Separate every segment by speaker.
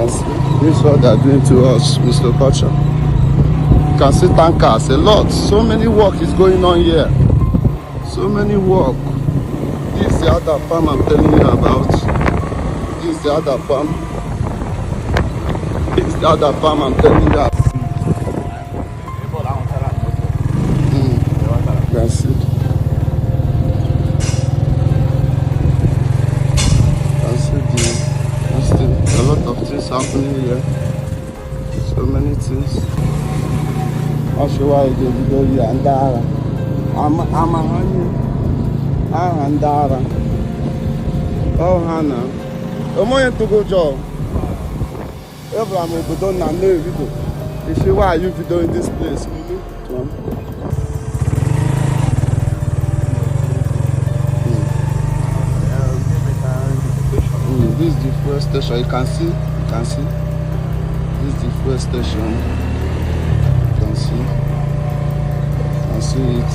Speaker 1: can see this is what they are doing to us, Mr. Kocha. You can see tankers, a lot. So many work is going on here. So many work. This is the other farm I'm telling you about. This is the other farm. This is the other farm I'm telling you about. You can see. A lot of things happening here. So many things. I'll show why they go here and there. I'm a honey. And there. Oh, Hannah. I'm going to go job. Everyone will be done and know. You see why you be doing this place? This is the fuel station. You can see. This is the fuel station. You can see. It.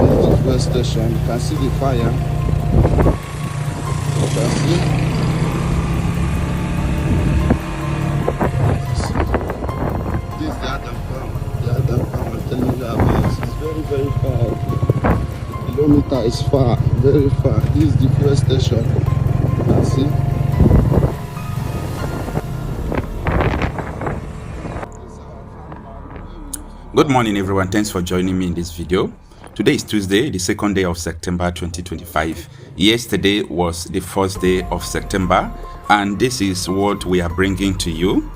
Speaker 1: This is the fuel station. You can see the fire. You can see. This is the other farm. The other farm I'm telling you about. It's very, very far. The kilometer is far. Very far. This is the fuel station. See?
Speaker 2: Good morning everyone, thanks for joining me in this video. Today is Tuesday, the second day of September 2025. Yesterday was the first day of September and this is what we are bringing to you.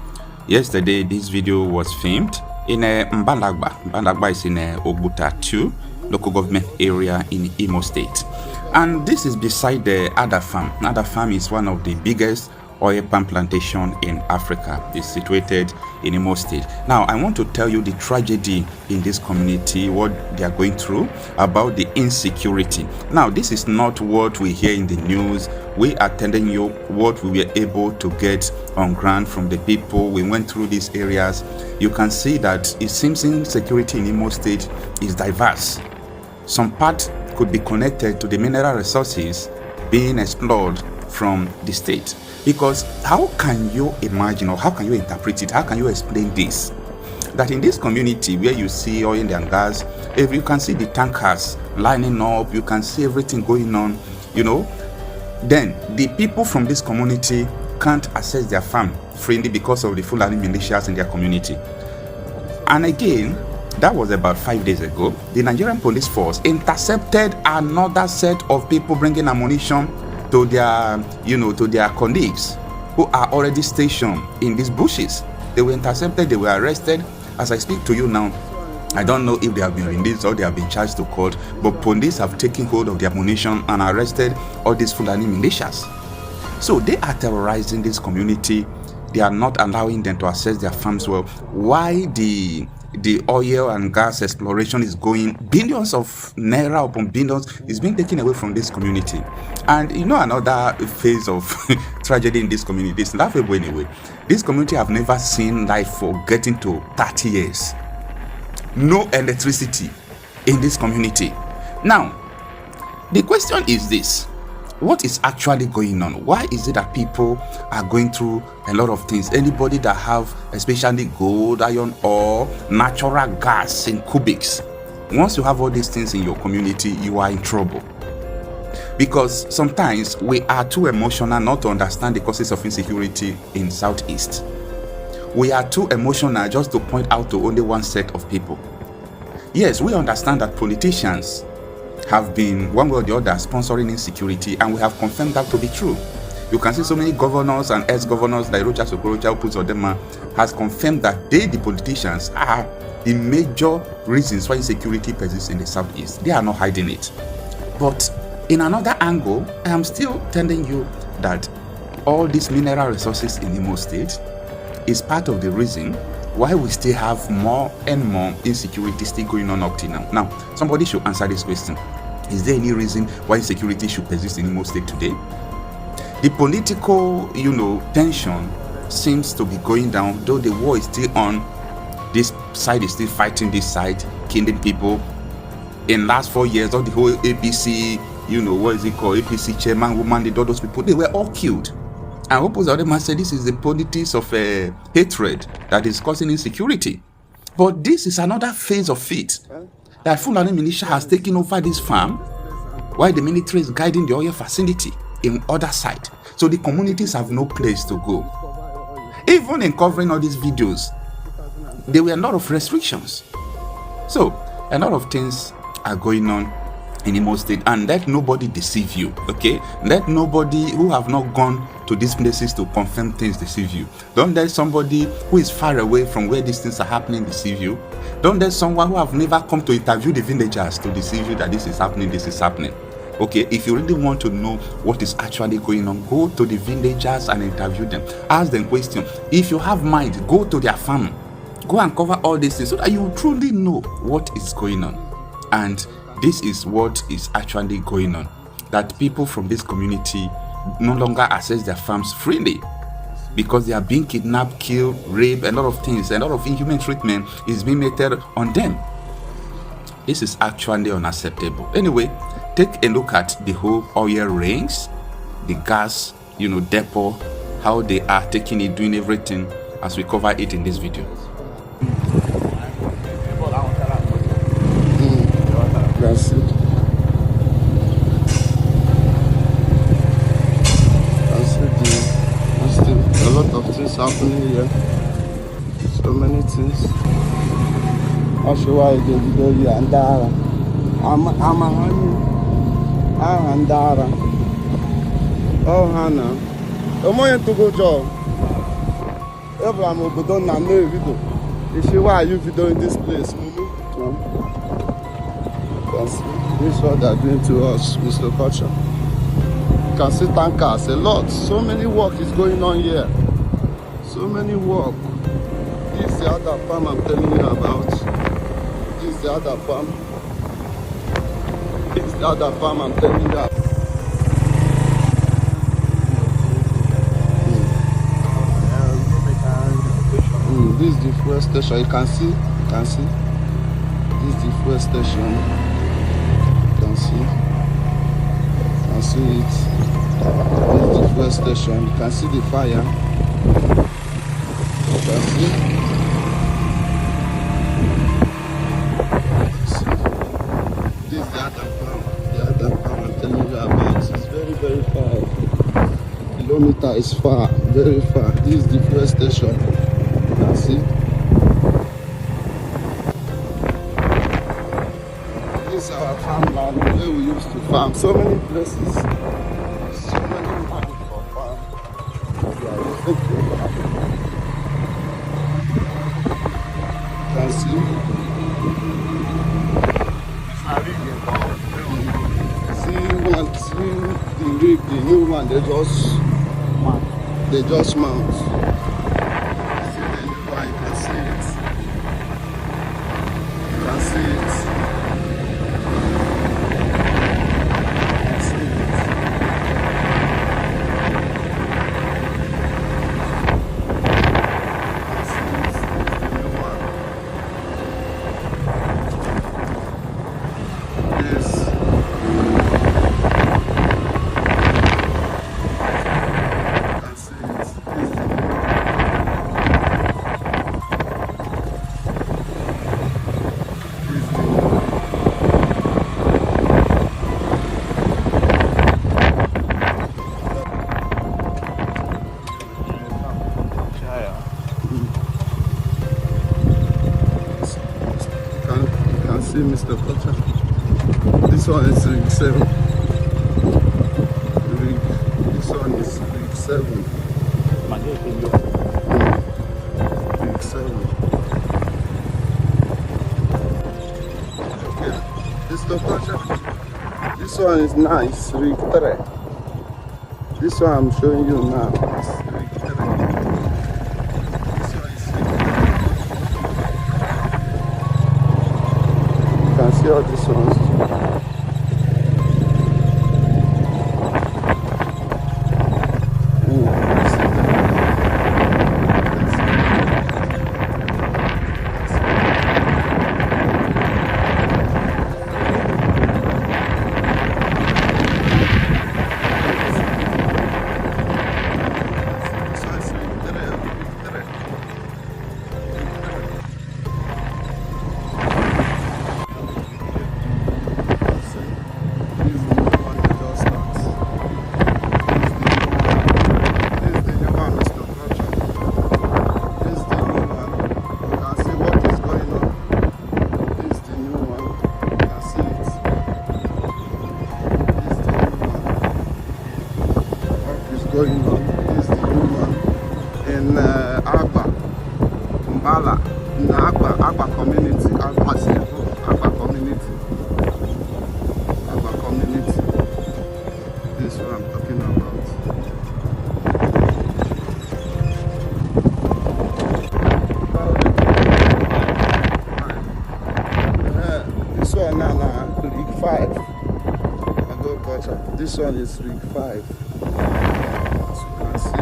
Speaker 2: Yesterday this video was filmed in Mbala-Agwa. Mbala-Agwa is in Obuta 2 local government area in Imo State. And this is beside the other farm. Other farm is one of the biggest oil palm plantation in Africa. It's situated in Imo State. Now, I want to tell you the tragedy in this community, what they are going through, about the insecurity. Now, this is not what we hear in the news. We are telling you what we were able to get on ground from the people. We went through these areas. You can see that it seems insecurity in Imo State is diverse. Some part could be connected to the mineral resources being explored from the state. Because how can you imagine or how can you interpret it? How can you explain this? That in this community where you see oil and gas, if you can see the tankers lining up, you can see everything going on, then the people from this community can't access their farm freely because of the Fulani militias in their community. And again, that was about 5 days ago. The Nigerian police force intercepted another set of people bringing ammunition to their, to their colleagues who are already stationed in these bushes. They were intercepted, they were arrested. As I speak to you now, I don't know if they have been released or they have been charged to court, but police have taken hold of the ammunition and arrested all these Fulani militias. So they are terrorizing this community. They are not allowing them to access their farms well. Why the oil and gas exploration is going, billions of naira upon billions is being taken away from this community. And another phase of tragedy in this community is laughable anyway. This community have never seen life for getting to 30 years. No electricity in this community. Now, the question is this: what is actually going on? Why is it that people are going through a lot of things? Anybody that have especially gold, iron ore, natural gas in cubics, once you have all these things in your community, you are in trouble. Because sometimes we are too emotional not to understand the causes of insecurity in Southeast. We are too emotional just to point out to only one set of people. Yes, we understand that politicians have been one way or the other sponsoring insecurity, and we have confirmed that to be true. You can see so many governors and ex-governors like Rocha Sokorocha Upuzodema has confirmed that they, the politicians, are the major reasons why insecurity persists in the Southeast. They are not hiding it. But in another angle, I am still telling you that all these mineral resources in Imo State is part of the reason why we still have more and more insecurity still going on up till now. Now, somebody should answer this question. Is there any reason why insecurity should persist in Imo State today? The political, tension seems to be going down, though the war is still on. This side is still fighting this side, killing people. In last 4 years, all the whole APC, APC chairman, woman, all those people, they were all killed. And Opposite said this is the politics of hatred that is causing insecurity. But this is another phase of it. That Fulani militia has taken over this farm while the military is guiding the oil facility in other side. So the communities have no place to go. Even in covering all these videos, there were a lot of restrictions. So a lot of things are going on in Imo State, and let nobody deceive you, okay? Let nobody who have not gone to these places to confirm things deceive you. Don't let somebody who is far away from where these things are happening deceive you. Don't let someone who have never come to interview the villagers to deceive you that this is happening, this is happening. Okay, if you really want to know what is actually going on, go to the villagers and interview them. Ask them questions. If you have mind, go to their farm. Go and cover all these things so that you truly know what is going on. And this is what is actually going on. That people from this community no longer access their farms freely because they are being kidnapped, killed, raped, a lot of things, a lot of inhuman treatment is being meted on them. This is actually unacceptable. Anyway, take a look at the whole oil rings, the gas, depot, how they are taking it, doing everything as we cover it in this video.
Speaker 1: That's it. A lot of things happening here. So many things. I'll show why they go here and there. I'm a honey. I'm Andara. Oh, Hannah. I'm going to go job. Everyone will go down and know video. You see why you video in this place? This is what they're doing to us, Mr. Culture. You can see tankers a lot. So many work is going on here. So many work. This is the other farm I'm telling you about. This is the other farm. This is the other farm I'm telling you about. This is the fuel station. You can see. This is the fuel station. You can see it. This is the fuel station. You can see the fire. You can see. This is the other farm. The other farm I'm telling you about. It's very, very far. Kilometer is far, very far. This is the fuel station. You can see. This is our farmland where we used to farm. So many places. So many money for farm. You can see. See the rig, the new one, they just mount. See the new one, you can see it. You can see it. See Mr. Potter. This one is rig 7. This one is rig 7. Rig 7. Okay. Mr. Potter. This one is nice. Rig 3. This one I'm showing you now. It's rig 3. See all these ones. this one is rig 5. As you can see,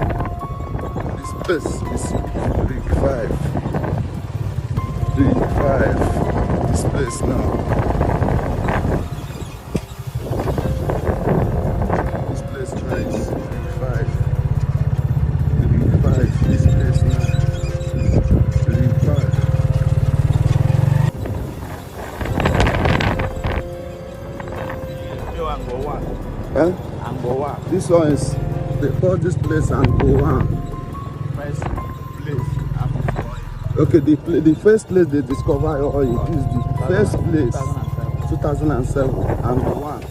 Speaker 1: this place is rig 5. Rig 5. This place now. This place now is rig 5. Rig 5. This place now. Rig 5. Eh? This one is, they call this place Angbo.
Speaker 3: First place,
Speaker 1: okay, the first place they discover oil is the first place, 2007, Angbo.